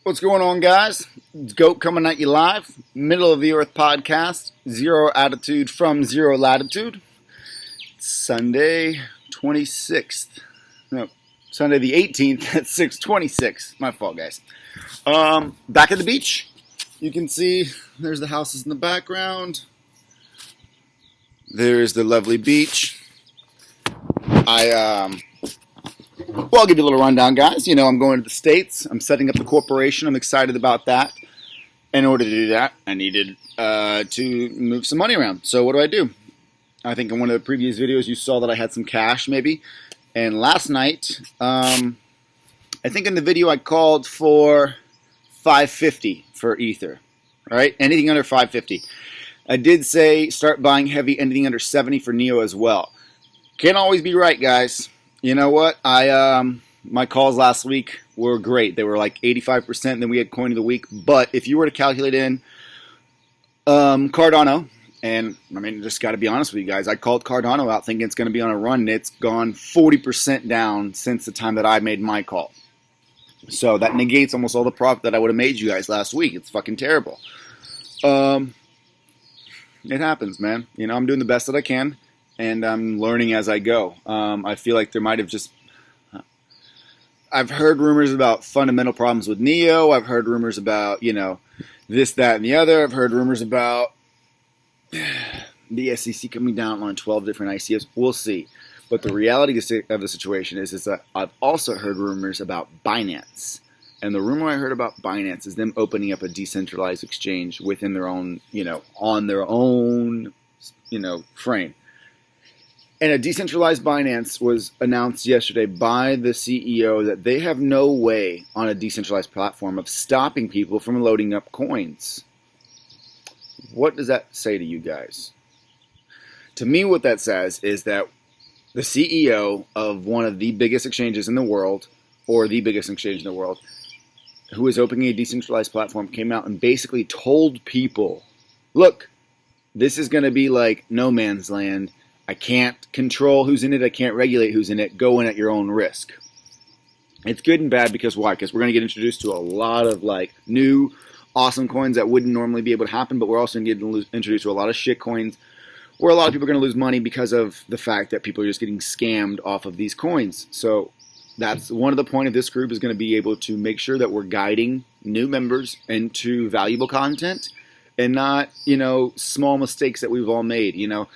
What's going on, guys? It's Goat coming at you live, middle of the earth podcast, zero attitude from zero latitude. It's Sunday 26th. No, Sunday the 18th at 6:26. My fault, guys. Back at the beach. You can see there's the houses in the background. There's the lovely beach. I'll give you a little rundown, guys. You know, I'm going to the States. I'm setting up the corporation. I'm excited about that. In order to do that, I needed to move some money around. So what do? I think in one of the previous videos you saw that I had some cash, maybe. And last night, I think in the video I called for $550 for Ether. All right? Anything under $550. I did say start buying heavy, anything under $70 for Neo as well. Can't always be right, guys. You know what? My calls last week were great. They were like 85%. Then we had coin of the week. But if you were to calculate in Cardano, and I mean, just got to be honest with you guys, I called Cardano out thinking it's going to be on a run, and it's gone 40% down since the time that I made my call. So that negates almost all the profit that I would have made you guys last week. It's fucking terrible. It happens, man. You know, I'm doing the best that I can. And I'm learning as I go. I feel like there might have just... I've heard rumors about fundamental problems with Neo. I've heard rumors about, you know, this, that, and the other. I've heard rumors about the SEC coming down on 12 different ICOs. We'll see. But the reality of the situation is that I've also heard rumors about Binance. And the rumor I heard about Binance is them opening up a decentralized exchange within their own, you know, on their own, you know, frame. And a decentralized Binance was announced yesterday by the CEO that they have no way on a decentralized platform of stopping people from loading up coins. What does that say to you guys? To me, what that says is that the CEO of one of the biggest exchanges in the world, or the biggest exchange in the world, who is opening a decentralized platform, came out and basically told people, look, this is going to be like no man's land. I can't control who's in it. I can't regulate who's in it. Go in at your own risk. It's good and bad because why? Because we're going to get introduced to a lot of like new awesome coins that wouldn't normally be able to happen, but we're also going to get introduced to a lot of shit coins where a lot of people are going to lose money because of the fact that people are just getting scammed off of these coins. So that's one of the point of this group is going to be able to make sure that we're guiding new members into valuable content and not, you know, small mistakes that we've all made, you know.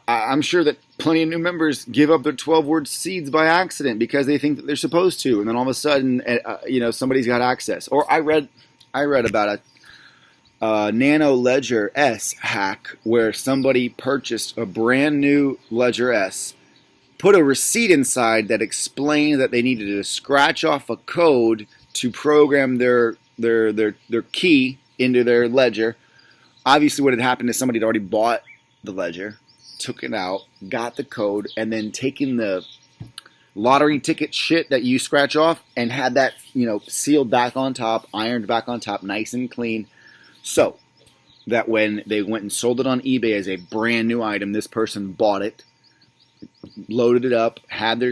I'm sure that plenty of new members give up their 12-word seeds by accident because they think that they're supposed to, and then all of a sudden, you know, somebody's got access. Or I read about a Nano Ledger S hack where somebody purchased a brand new Ledger S, put a receipt inside that explained that they needed to scratch off a code to program their key into their ledger. Obviously, what had happened is somebody had already bought the ledger, took it out, got the code, and then taken the lottery ticket shit that you scratch off and had that, you know, sealed back on top, ironed back on top, nice and clean, so that when they went and sold it on eBay as a brand new item, this person bought it, loaded it up, had their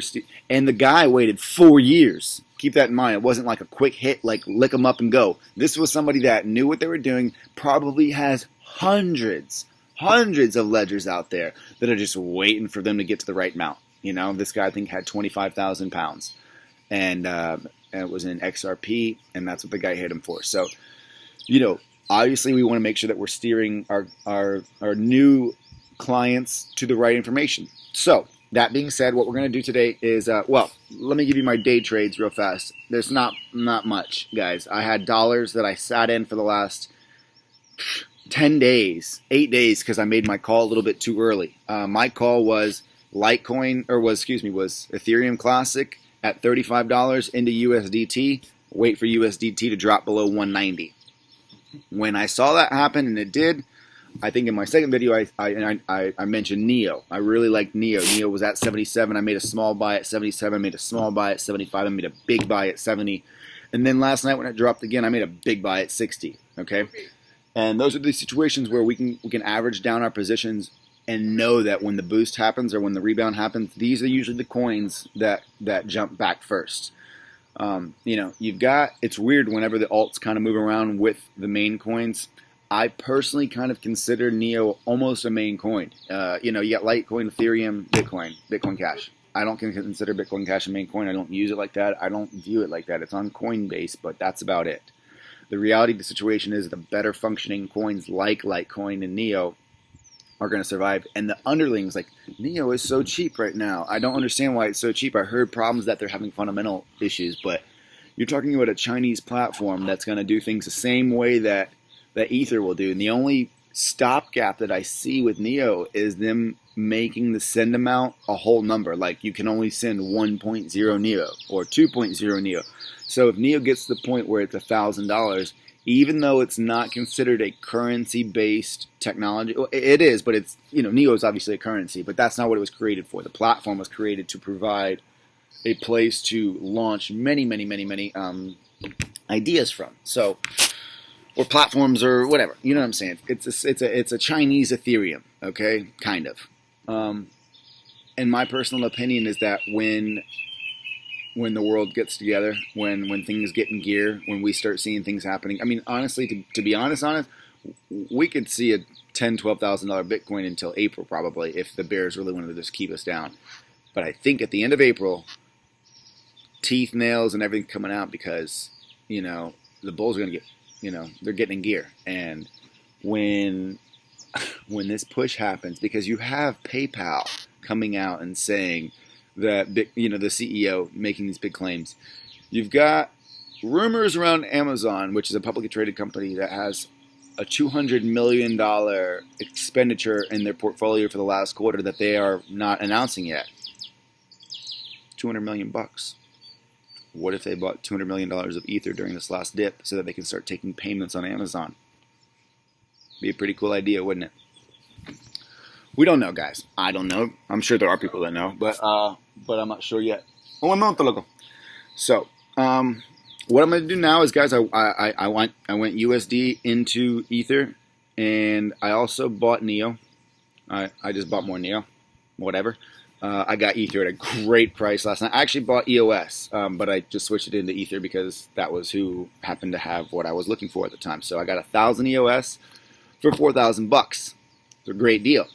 and the guy waited 4 years. Keep that in mind. It wasn't like a quick hit, like lick them up and go. This was somebody that knew what they were doing, probably has hundreds of ledgers out there that are just waiting for them to get to the right amount. You know, this guy I think had 25,000 pounds, and it was in XRP, and that's what the guy hit him for. So, you know, obviously we want to make sure that we're steering our new clients to the right information. So that being said, what we're going to do today is, well, let me give you my day trades real fast. There's not much, guys. I had dollars that I sat in for the last 10 days, 8 days, because I made my call a little bit too early. My call was was Ethereum Classic at $35 into USDT. Wait for USDT to drop below 190. When I saw that happen, and it did, I think in my second video I mentioned Neo. I really liked Neo. Neo was at 77. I made a small buy at 77. I made a small buy at 75. I made a big buy at 70. And then last night when it dropped again, I made a big buy at 60. Okay. And those are the situations where we can average down our positions and know that when the boost happens or when the rebound happens, these are usually the coins that jump back first. It's weird whenever the alts kind of move around with the main coins. I personally kind of consider Neo almost a main coin. You got Litecoin, Ethereum, Bitcoin Cash. I don't consider Bitcoin Cash a main coin. I don't use it like that. I don't view it like that. It's on Coinbase, but that's about it. The reality of the situation is the better functioning coins like Litecoin and Neo are going to survive. And the underlings, like Neo is so cheap right now. I don't understand why it's so cheap. I heard problems that they're having fundamental issues, but you're talking about a Chinese platform that's going to do things the same way that Ether will do. And the only stopgap that I see with Neo is them making the send amount a whole number. Like you can only send 1.0 Neo or 2.0 Neo. So if Neo gets to the point where it's $1,000, even though it's not considered a currency-based technology, well, it is, but it's, Neo is obviously a currency, but that's not what it was created for. The platform was created to provide a place to launch many, many, many, many ideas from. So, or platforms or whatever. You know what I'm saying? It's a Chinese Ethereum, okay? Kind of. And my personal opinion is that when the world gets together, when things get in gear, when we start seeing things happening. I mean, honestly, to be honest, we could see a $10,000, $12,000 Bitcoin until April probably if the bears really wanted to just keep us down. But I think at the end of April, teeth, nails, and everything coming out because, the bulls are going to get, they're getting in gear. And when this push happens, because you have PayPal coming out and saying that, the CEO making these big claims. You've got rumors around Amazon, which is a publicly traded company that has a $200 million expenditure in their portfolio for the last quarter that they are not announcing yet. $200 million. What if they bought $200 million of Ether during this last dip so that they can start taking payments on Amazon? Be a pretty cool idea, wouldn't it? We don't know, guys. I don't know. I'm sure there are people that know, but I'm not sure yet. Un momento, loco. So, what I'm going to do now is, guys, I went USD into Ether, and I also bought Neo. I just bought more Neo, whatever. I got Ether at a great price last night. I actually bought EOS, but I just switched it into Ether because that was who happened to have what I was looking for at the time. So I got 1,000 EOS for $4,000. It's a great deal.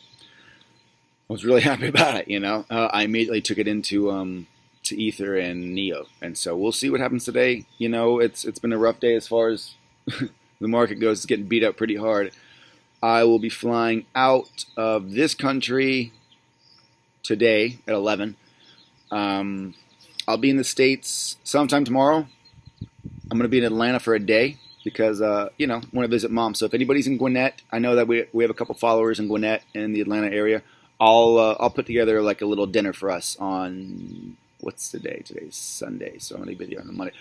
I was really happy about it, I immediately took it into to Ether and Neo, and so we'll see what happens today. It's been a rough day as far as the market goes. It's getting beat up pretty hard. I will be flying out of this country today at 11. I'll be in the States sometime tomorrow. I'm going to be in Atlanta for a day because, want to visit Mom. So if anybody's in Gwinnett, I know that we have a couple followers in Gwinnett in the Atlanta area. I'll put together like a little dinner for us on, what's the day? Today's Sunday, so I'm going to be on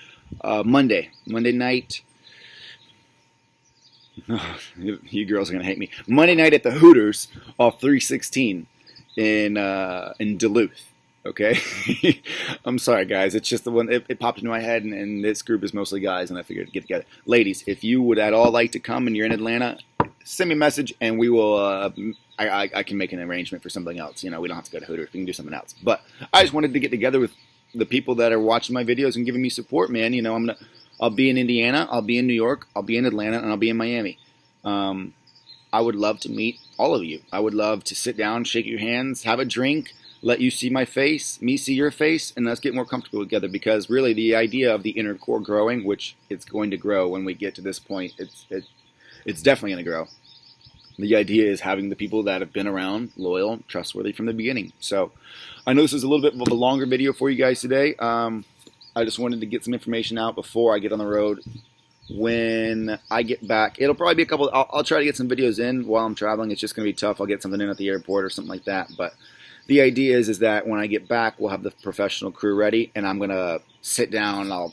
Monday. Monday night. Oh, you girls are going to hate me. Monday night at the Hooters off 316 in Duluth. Okay? I'm sorry, guys. It's just the one, it popped into my head, and this group is mostly guys, and I figured to get together. Ladies, if you would at all like to come and you're in Atlanta, send me a message, and we will, I can make an arrangement for something else. We don't have to go to Hooters. We can do something else. But I just wanted to get together with the people that are watching my videos and giving me support, man. I'll be in Indiana, I'll be in New York, I'll be in Atlanta, and I'll be in Miami. I would love to meet all of you. I would love to sit down, shake your hands, have a drink, let you see my face, me see your face, and let's get more comfortable together, because really the idea of the inner core growing, which it's going to grow when we get to this point, it's definitely going to grow. The idea is having the people that have been around, loyal, trustworthy from the beginning. So I know this is a little bit of a longer video for you guys today. I just wanted to get some information out before I get on the road. When I get back, it'll probably be a couple. I'll try to get some videos in while I'm traveling. It's just going to be tough. I'll get something in at the airport or something like that. But the idea is that when I get back, we'll have the professional crew ready, and I'm going to sit down and I'll,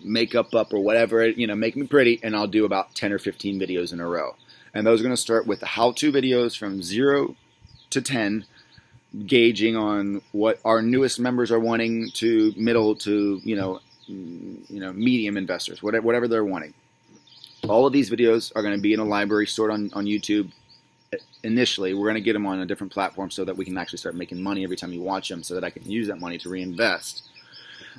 make up or whatever, make me pretty, and I'll do about 10 or 15 videos in a row. And those are going to start with the how-to videos from 0 to 10, gauging on what our newest members are wanting to middle to, medium investors, whatever they're wanting. All of these videos are going to be in a library stored on YouTube. Initially, we're going to get them on a different platform so that we can actually start making money every time you watch them, so that I can use that money to reinvest.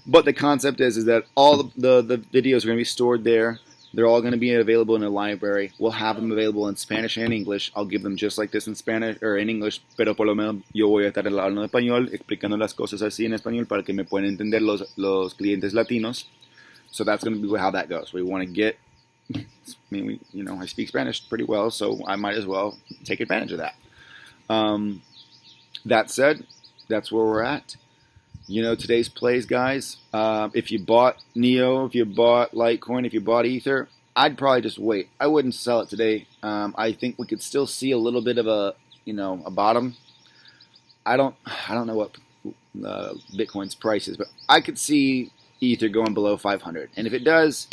But the concept is that all the videos are going to be stored there. They're all going to be available in the library. We'll have them available in Spanish and English. I'll give them just like this in Spanish or in English, pero por lo menos yo voy a estar hablando en español, explicando las cosas así en español para que me puedan entender los clientes latinos. So that's going to be how that goes. We want to get, I speak Spanish pretty well, so I might as well take advantage of that. That said, that's where we're at. Today's plays, guys. If you bought Neo, if you bought Litecoin, if you bought Ether, I'd probably just wait. I wouldn't sell it today. I think we could still see a little bit of a bottom. I don't know what Bitcoin's price is, but I could see Ether going below 500. And if it does,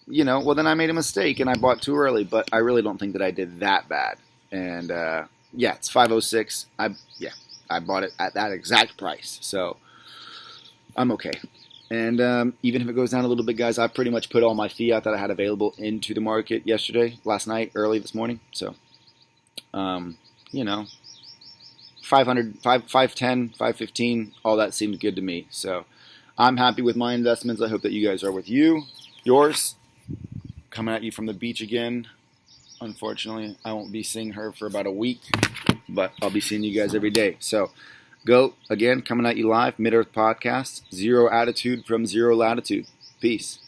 well, then I made a mistake and I bought too early. But I really don't think that I did that bad. And it's 506. I bought it at that exact price. So I'm okay. And even if it goes down a little bit, guys, I pretty much put all my fiat that I had available into the market last night, early this morning. So, 500, 510, 515, all that seems good to me. So I'm happy with my investments. I hope that you guys are with yours. Coming at you from the beach again. Unfortunately, I won't be seeing her for about a week, but I'll be seeing you guys every day. So, go again, coming at you live, Mid-Earth Podcast, Zero Attitude from Zero Latitude. Peace.